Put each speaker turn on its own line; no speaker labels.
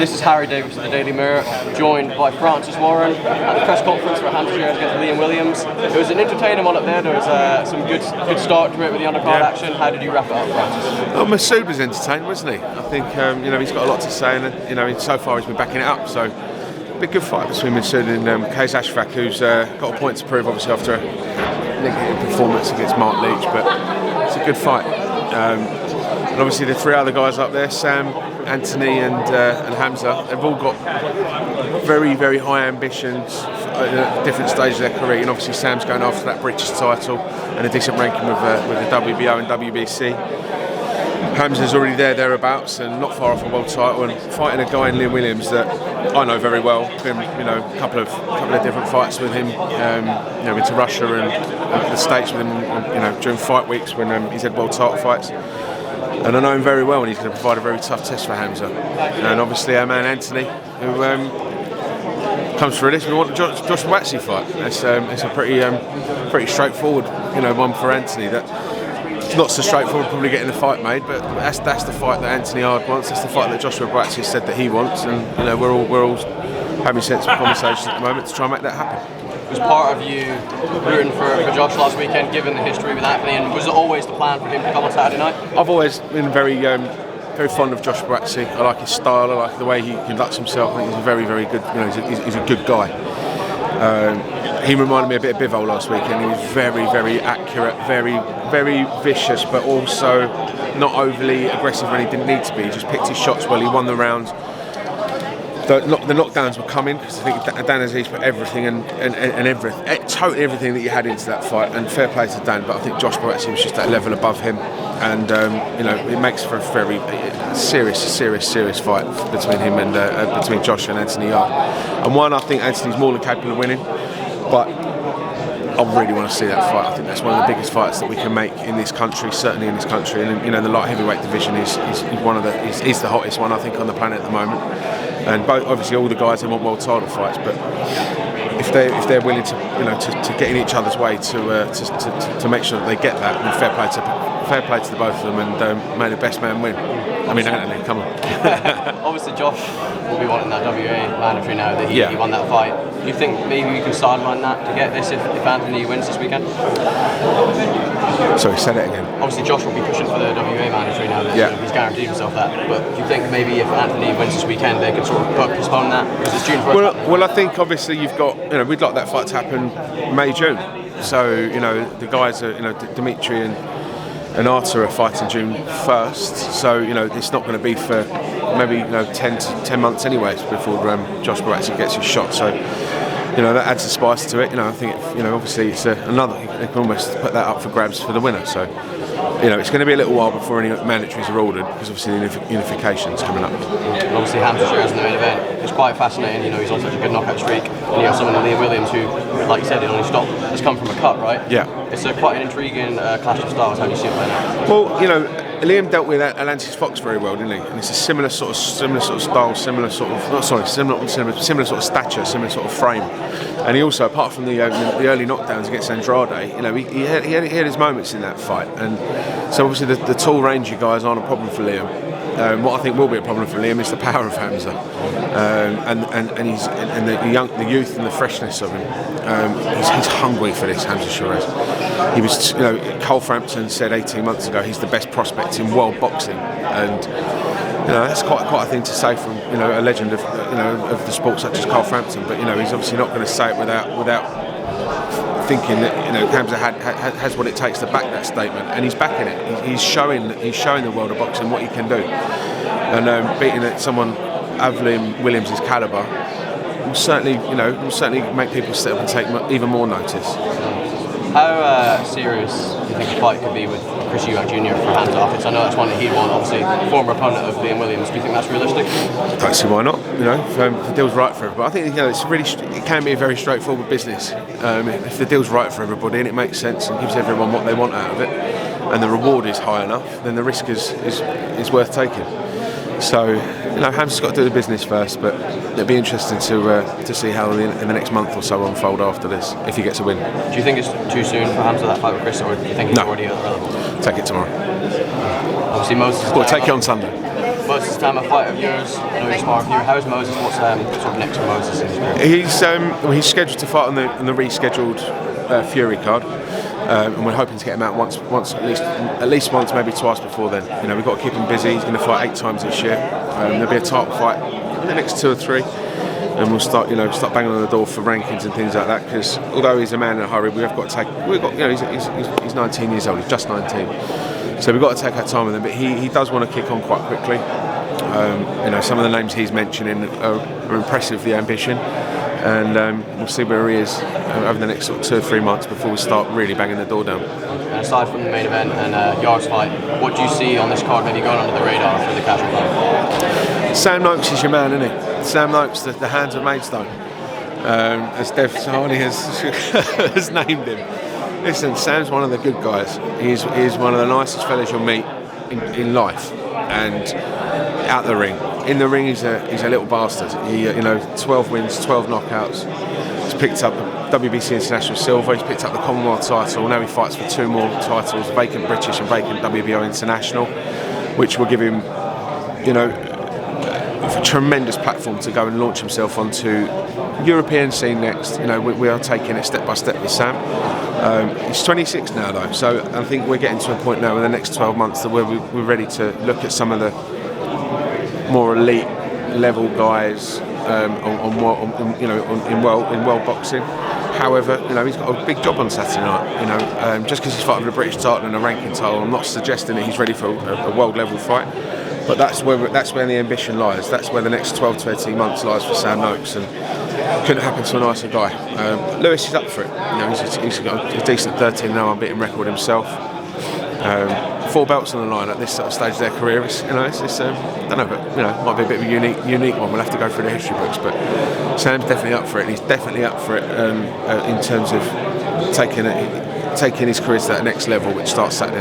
This is Harry Davis of the Daily Mirror, joined by Francis Warren at the press conference for Hamzah Sheeraz against Liam Williams. It was an entertaining one up there. There was some good start to it with the undercard action. How did you wrap it up, Francis?
Well, Masood was entertaining, wasn't he? I think he's got a lot to say, and so far he's been backing it up. So, a big good fight between Masood and Kaz Ashraf, who's got a point to prove, obviously after a negative performance against Mark Leach. But it's a good fight. And obviously the three other guys up there, Sam, Anthony and Hamzah, they've all got very, very high ambitions at different stages of their career. And obviously Sam's going after that British title and a decent ranking with the WBO and WBC. Hamzah's already thereabouts and not far off a world title, and fighting a guy in Liam Williams that I know very well. Been a couple of different fights with him. Been to Russia and the States with him. During fight weeks when he's had world title fights. And I know him very well, and he's going to provide a very tough test for Hamzah. And obviously our man Anthony, who comes through this, we want the Josh BUATSI fight. It's a pretty straightforward, one for Anthony. It's not so straightforward probably getting the fight made, but that's the fight that Anthony Yard wants. That's the fight that Joshua BUATSI said that he wants, and we're all having sensible conversations at the moment to try and make that happen.
Was part of you rooting for Josh last weekend, given the history with Anthony, and was it always the plan for him to come on Saturday night? I've
always been very fond of Josh BUATSI. I like his style. I like the way he conducts himself. I think he's a very, very good. He's a good guy. He reminded me a bit of Bivol last weekend. He was very, very accurate, very, very vicious, but also not overly aggressive when he didn't need to be. He just picked his shots well. He won the rounds. The knockdowns were coming because I think Dan Aziz put everything totally everything that you had into that fight, and fair play to Dan. But I think Josh BUATSI was just that level above him, and it makes for a very serious fight between him and between Josh and Anthony Yard. And one, I think Anthony's more than capable of winning, but I really want to see that fight. I think that's one of the biggest fights that we can make in this country, certainly in this country. And the light heavyweight division is the hottest one I think on the planet at the moment. And obviously all the guys, they want world title fights, but if they're willing to get in each other's way to make sure that they get that, then fair play to the both of them, and may the best man win. I mean, Anthony, come on.
Obviously Josh will be wanting that WA mandatory now that he won that fight. Do you think maybe we can sideline that to get this if Anthony wins this weekend?
Sorry, say that again.
Obviously Josh will be pushing for the WA mandatory now that he's guaranteed himself that. But do you think maybe if Anthony wins this weekend they can sort of postpone that? Because it's June 1st.
Well, I think obviously you've got, we'd like that fight to happen May, June. So, the guys are, Dimitri and Arthur are fighting June 1st. So, it's not going to be for maybe 10 months anyway before Josh BUATSI gets his shot. So, that adds a spice to it. I think obviously it's another. They can almost put that up for grabs for the winner. So, it's going to be a little while before any mandatories are ordered because obviously the unification's coming up.
Obviously, Hamzah Sheeraz in the main event. It's quite fascinating. He's on such a good knockout streak, and you have someone like Liam Williams who, like you said, has come from a cut, right?
Yeah.
It's quite an intriguing clash of styles. How do you see it playing out?
Well, Liam dealt with Atlantis Fox very well, didn't he? And it's a similar sort of style, similar sort of stature, similar sort of frame. And he also, apart from the early knockdowns against Andrade, he had his moments in that fight. And so obviously the tall, rangy guys aren't a problem for Liam. What I think will be a problem for Liam is the power of Hamzah, and the youth and the freshness of him. He's hungry for this, Hamzah Sheeraz. He was, Cole Frampton said 18 months ago he's the best prospect in world boxing, and that's quite a thing to say from a legend of the sport such as Cole Frampton. But he's obviously not going to say it without thinking that Hamzah has what it takes to back that statement, and he's backing it. He's showing the world of boxing what he can do, and beating someone of Liam Williams' calibre will certainly make people sit up and take even more notice.
How serious do you think the fight could be with Chris Eubank Jr. for Hamzah? I know that's one that he'd want, obviously, former opponent of Liam Williams. Do you think that's realistic?
I don't see why not. If the deal's right for everybody. I think it can be a very straightforward business. If the deal's right for everybody and it makes sense and gives everyone what they want out of it, and the reward is high enough, then the risk is worth taking. So, Hamzah's got to do the business first, but it'll be interesting to see how in the next month or so unfold after this, if he gets a win.
Do you think it's too soon for Hamzah that fight with Chris, or do you think he's already at the level?
Take it tomorrow.
Obviously, Moses.
Or take it on Sunday.
Moses Tama fight of yours. I know you're sparring for you. How's Moses? What's sort of next for Moses in his career?
He's scheduled to fight on the rescheduled Fury card, and we're hoping to get him out once at least once, maybe twice before then. You know, we've got to keep him busy. He's going to fight 8 times this year. There'll be a title fight in the next 2 or 3. And we'll start banging on the door for rankings and things like that. Because although he's a man in a hurry, he's 19 years old. He's just 19, so we've got to take our time with him. But he does want to kick on quite quickly. Some of the names he's mentioning are impressive. The ambition, and we'll see where he is over the next sort of 2 or 3 months before we start really banging the door down.
And aside from the main event and YARDE's fight, what do you see on this card maybe going under the radar for the casual fight?
Sam Noakes is your man, isn't he? Sam Noakes, the hands of Maidstone, as Dev Sahani has named him. Listen, Sam's one of the good guys. He's one of the nicest fellas you'll meet in life, and out the ring. In the ring, he's a little bastard. 12 wins, 12 knockouts. He's picked up the WBC International Silver. He's picked up the Commonwealth title. Now he fights for 2 more titles: vacant British and vacant WBO International, which will give him, a tremendous platform to go and launch himself onto European scene next. We are taking it step by step with Sam. He's 26 now though, so I think we're getting to a point now in the next 12 months that we're ready to look at some of the more elite level guys in world boxing. However, he's got a big job on Saturday night. Just because he's fighting for a British title and a ranking title, I'm not suggesting that he's ready for a world level fight. But that's where the ambition lies. That's where the next 12 to 18 months lies for Sam Noakes, and couldn't happen to a nicer guy. Lewis is up for it. He's got a decent 13 now unbeaten record himself. 4 belts on the line at this sort of stage of their career. It's I don't know, but might be a bit of a unique one. We'll have to go through the history books, but Sam's definitely up for it. And he's definitely up for it in terms of taking his career to that next level, which starts Saturday.